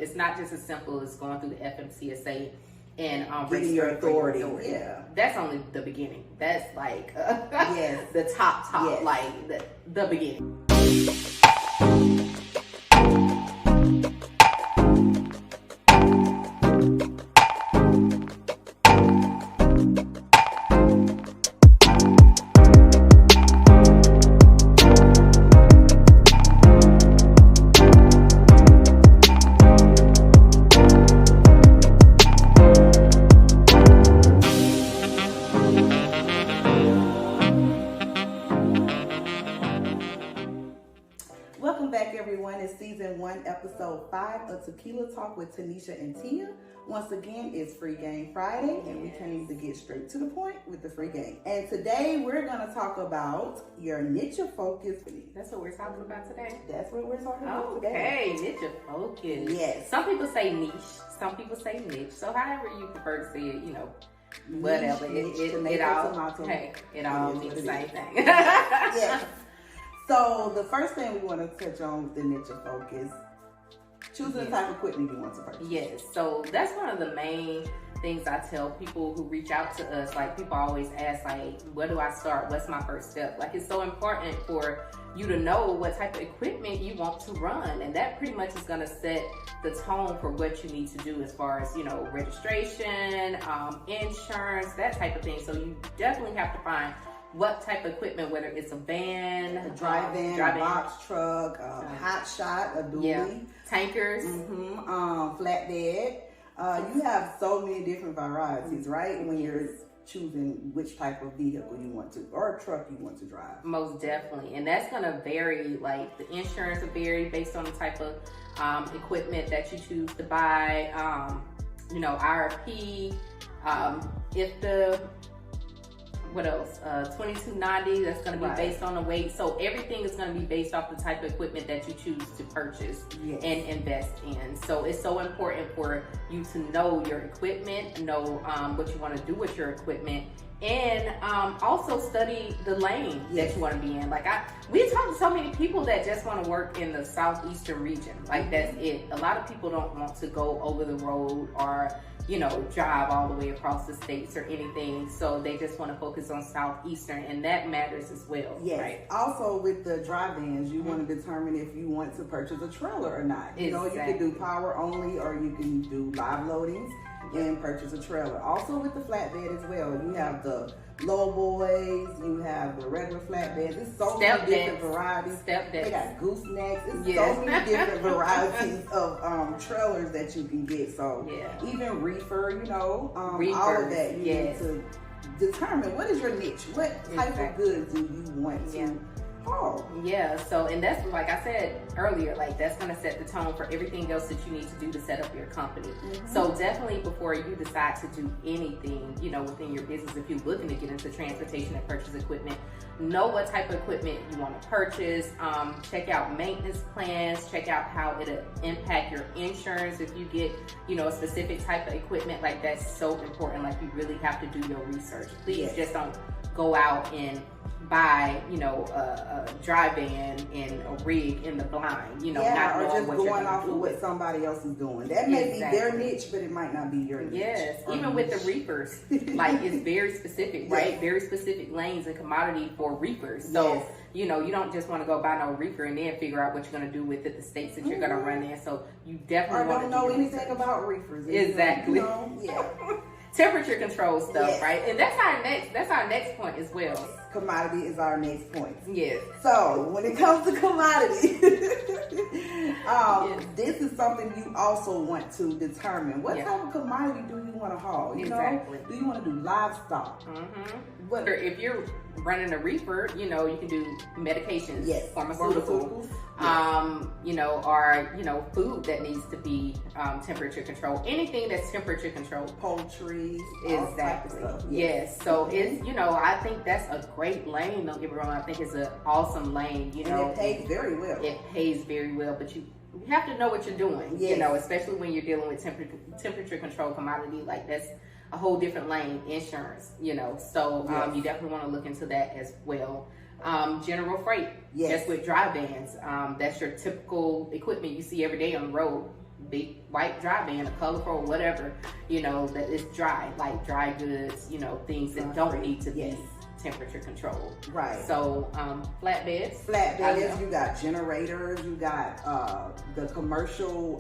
it's not just as simple as going through the FMCSA and getting your authority. Yeah, that's only the beginning. That's like yes. the top, yes. like the beginning. Episode 5 of Tequila Talk with Tanisha and Tia. Once again, it's Free Game Friday, and we came to get straight to the point with the free game. And today we're going to talk about your niche of focus. That's what we're talking about today. That's what we're talking about today. Okay, niche of focus. Yes. Some people say niche, some people say niche. So however you prefer to say it, whatever. Niche, it all means the same thing. Yes. So the first thing we want to touch on with the niche of focus, choosing the type of equipment you want to purchase. Yes, so that's one of the main things I tell people who reach out to us. Like, people always ask, like, where do I start? What's my first step? Like, it's so important for you to know what type of equipment you want to run, and that pretty much is going to set the tone for what you need to do as far as, registration, insurance, that type of thing. So you definitely have to find what type of equipment, whether it's a van, a dry van, a box truck, a hot shot, a dually, tankers, flatbed. You have so many different varieties, right? When you're choosing which type of vehicle you want to, or truck you want to drive. Most definitely. And that's going to vary. Like, the insurance will vary based on the type of equipment that you choose to buy. IRP, what else? 2290, that's going to be based on the weight. So everything is going to be based off the type of equipment that you choose to purchase and invest in. So it's so important for you to know your equipment, know what you want to do with your equipment, and also study the lane that you want to be in. Like, we talk to so many people that just want to work in the southeastern region. Like, that's it. A lot of people don't want to go over the road or drive all the way across the states or anything. So they just want to focus on southeastern, and that matters as well. Yes. Right? Also, with the dry vans, you want to determine if you want to purchase a trailer or not. You can do power only, or you can do live loadings and purchase a trailer. Also with the flatbed as well, you have the low boys, you have the regular flatbeds. It's so many different varieties. They got goosenecks. It's so many different varieties of trailers that you can get. So even reefer, all of that. You need to determine what is your niche. What type of goods do you want to haul? Yeah, so, and that's, like I said earlier, like, that's going to set the tone for everything else that you need to do to set up your company. So definitely, before you decide to do anything, within your business, if you're looking to get into transportation and purchase equipment, know what type of equipment you want to purchase. Check out maintenance plans. Check out how it'll impact your insurance if you get, a specific type of equipment. Like, that's so important. Like, you really have to do your research. Please just don't go out and buy, a dry van and a rig in the blind, not or knowing just what going off of what somebody else is doing. That may be their niche, but it might not be your niche. Yes, even with the reefers, like, it's very specific, right? Very specific lanes and commodity for reefers. So, you don't just want to go buy no reefer and then figure out what you're going to do with it, the states that you're going to run in. So you definitely don't know anything about reefers. Exactly. Temperature control stuff, right? And that's our next point as well. Commodity is our next point. Yes. So when it comes to commodity, this is something you also want to determine. What type of commodity do you want to haul? Exactly. Do you want to do livestock? What, if you're running a reefer, you can do medications, pharmaceuticals, or food that needs to be temperature controlled. Anything that's temperature controlled. Poultry, exactly. Yes. So it's I think that's a great lane. Don't get me wrong. I think it's an awesome lane. And it pays very well. It pays very well, but you have to know what you're doing. Especially when you're dealing with temperature control commodity. Like, that's a whole different lane. Insurance. So you definitely want to look into that as well. General freight, just with dry vans. That's your typical equipment you see every day on the road. big white dry van, a colorful, whatever, you know, that is dry, like dry goods, you know, things that don't need to be temperature controlled. Right. So flatbeds. Flatbeds, you got generators, you got the commercial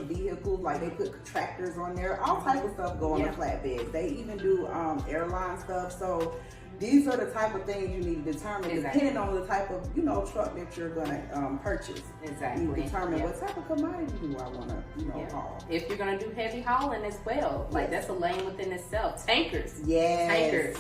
vehicles, like they put tractors on there, all type of stuff go on the flatbeds. They even do airline stuff. So these are the type of things you need to determine depending on the type of, you know, truck that you're gonna purchase. Exactly. You determine what type of commodity do I want to, you know, haul. If you're gonna do heavy hauling as well, like that's a lane within itself. Tankers. Tankers.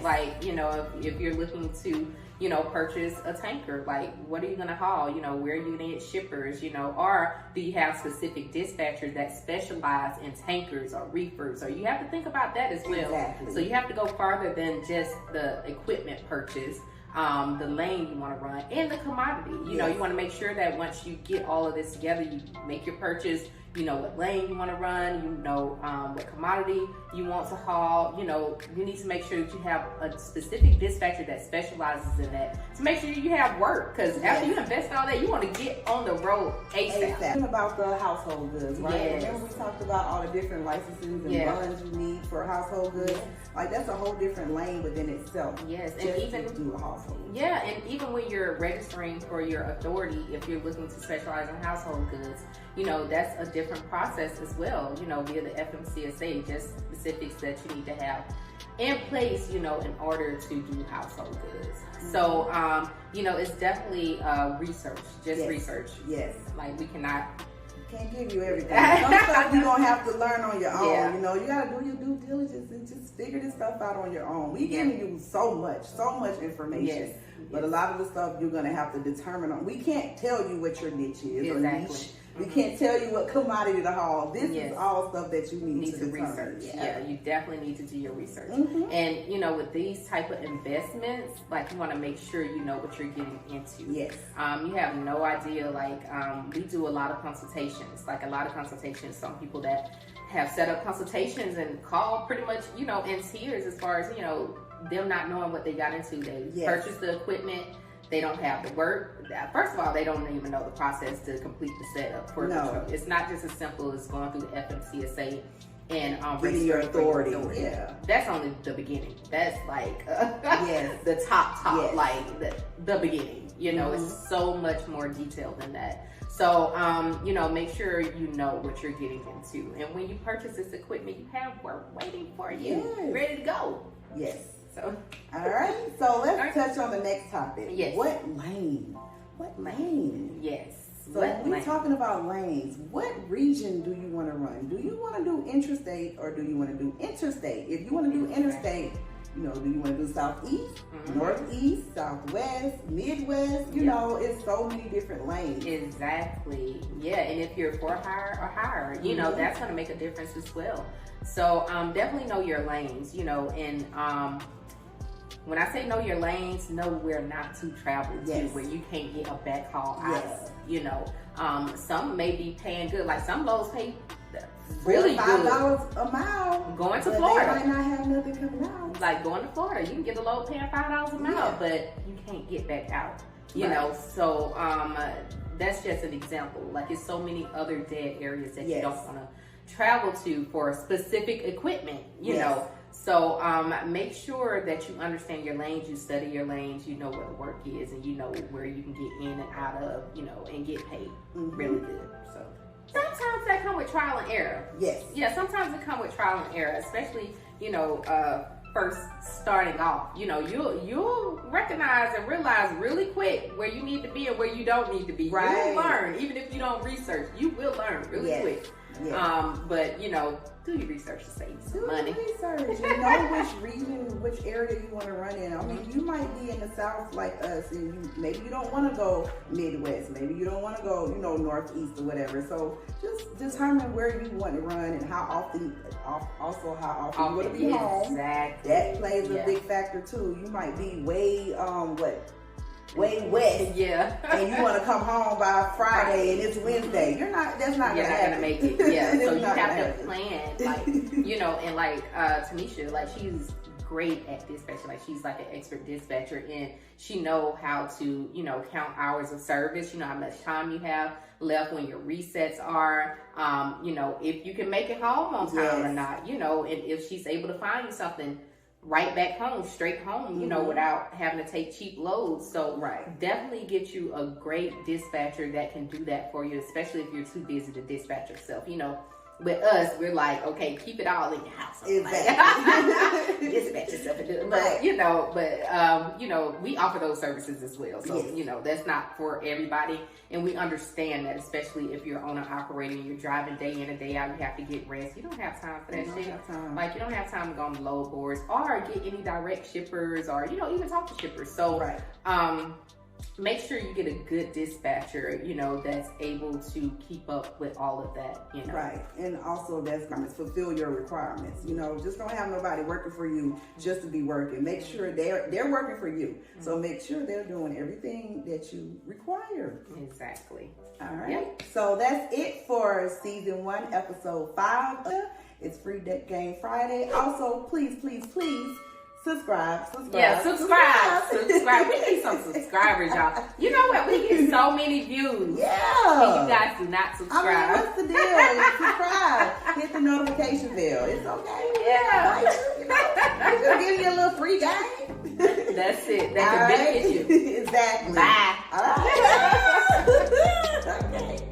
Like, you know, if you're looking to, you know, purchase a tanker, like what are you gonna haul? You know, where are you gonna get shippers? You know, or do you have specific dispatchers that specialize in tankers or reefers? Or you have to think about that as well. Exactly. So you have to go farther than just the equipment purchase. The lane you want to run, and the commodity. You know, you want to make sure that once you get all of this together, you make your purchase, you know what lane you want to run, you know what commodity you want to haul. You know, you need to make sure that you have a specific dispatcher that specializes in that to make sure you have work, because after you invest all that, you want to get on the road ASAP. About the household goods, right? Remember we talked about all the different licenses and runs you need for household goods? Like that's a whole different lane within itself. Yes, and even to do a household. Yeah, and even when you're registering for your authority, if you're looking to specialize in household goods, you know, that's a different process as well, you know, via the FMCSA, just specifics that you need to have in place, you know, in order to do household goods. So, you know, it's definitely research, research. Yes. Like we can't give you everything. Some stuff you're going to have to learn on your own. You know, you got to do your due diligence and just figure this stuff out on your own. We giving you so much information. But a lot of the stuff you're going to have to determine on. We can't tell you what your niche is or niche. We can't tell you what commodity to haul. This is all stuff that you need to research. Yeah, you definitely need to do your research. And you know, with these type of investments, like you want to make sure you know what you're getting into. Yes. You have no idea. Like we do a lot of consultations. Some people that have set up consultations and call pretty much, you know, in tears as far as, you know, them not knowing what they got into. They purchased the equipment. They don't have the work. First of all, they don't even know the process to complete the setup for the truck. It's not just as simple as going through the FMCSA and getting your authority. Yeah, that's only the beginning. That's like the top, like the beginning. You know, it's so much more detailed than that. So, you know, make sure you know what you're getting into. And when you purchase this equipment, you have work waiting for you, ready to go. Yes. So, all right. So let's touch on the next topic. Yes. What lane? Yes. So when we're talking about lanes, what region do you want to run? Do you want to do intrastate or do you want to do interstate? If you want to do interstate, you know, do you want to do southeast, northeast, southwest, midwest? You know, it's so many different lanes. Exactly. Yeah, and if you're for hire or higher, you know, that's going to make a difference as well. So definitely know your lanes, you know, and when I say know your lanes, know where not to travel to, where you can't get a backhaul out of. You know, some may be paying good, like some loads pay really good. $5 a mile. Going to Florida. They might not have nothing coming out. Like going to Florida, you can get a load paying $5 a mile, but you can't get back out. You know, so that's just an example. Like it's so many other dead areas that you don't want to travel to for specific equipment, you know. So make sure that you understand your lanes, you study your lanes, you know where the work is, and you know where you can get in and out of, you know, and get paid really good. So sometimes that come with trial and error. Yes. Yeah, sometimes it come with trial and error, especially, you know, first starting off. You know, you'll recognize and realize really quick where you need to be and where you don't need to be. Right. You'll learn, even if you don't research, you will learn really quick. Yeah. But you know, do your research to save some money. Research. You know which region, which area you want to run in. I mean, you might be in the South like us, and maybe you don't want to go Midwest. Maybe you don't want to go, you know, Northeast or whatever. So just determine where you want to run and how often. Also, how often you want to be home. Exactly. That plays a big factor too. You might be way west. Yeah. And you want to come home by Friday and it's Wednesday. That's not You're gonna not happen. gonna make it. Yeah. So you have to plan, like, you know, and like Tanisha, like she's great at dispatching. Like, she's like an expert dispatcher, and she know how to, you know, count hours of service. You know how much time you have left, when your resets are, you know, if you can make it home on time or not, you know, and if she's able to find you something right back home, straight home, you know, without having to take cheap loads. So definitely get you a great dispatcher that can do that for you, especially if you're too busy to dispatch yourself. You know, with us, we're like, okay, keep it all in your house. Exactly. Dispatch yourself and do it. But, you know, we offer those services as well. So, you know, that's not for everybody. And we understand that, especially if you're owner operating, you're driving day in and day out, you have to get rest. You don't have time for that shit. Like, you don't have time to go on the load boards or get any direct shippers, or, you know, even talk to shippers. So, make sure you get a good dispatcher, you know, that's able to keep up with all of that, you know. Right. And also that's going to fulfill your requirements. You know, just don't have nobody working for you just to be working. Make sure they're working for you. So make sure they're doing everything that you require. Exactly. All right. Yep. So that's it for season 1, episode 5. It's Free Game Friday. Also, please subscribe. Yeah, subscribe. We need some subscribers, y'all. You know what? We get so many views. Yeah. And you guys do not subscribe. I mean, what's the deal? Subscribe. Hit the notification bell. It's okay. Yeah. You know, we're gonna give you a little free game. That's it. That can benefit you. Exactly. Bye. All right. Okay.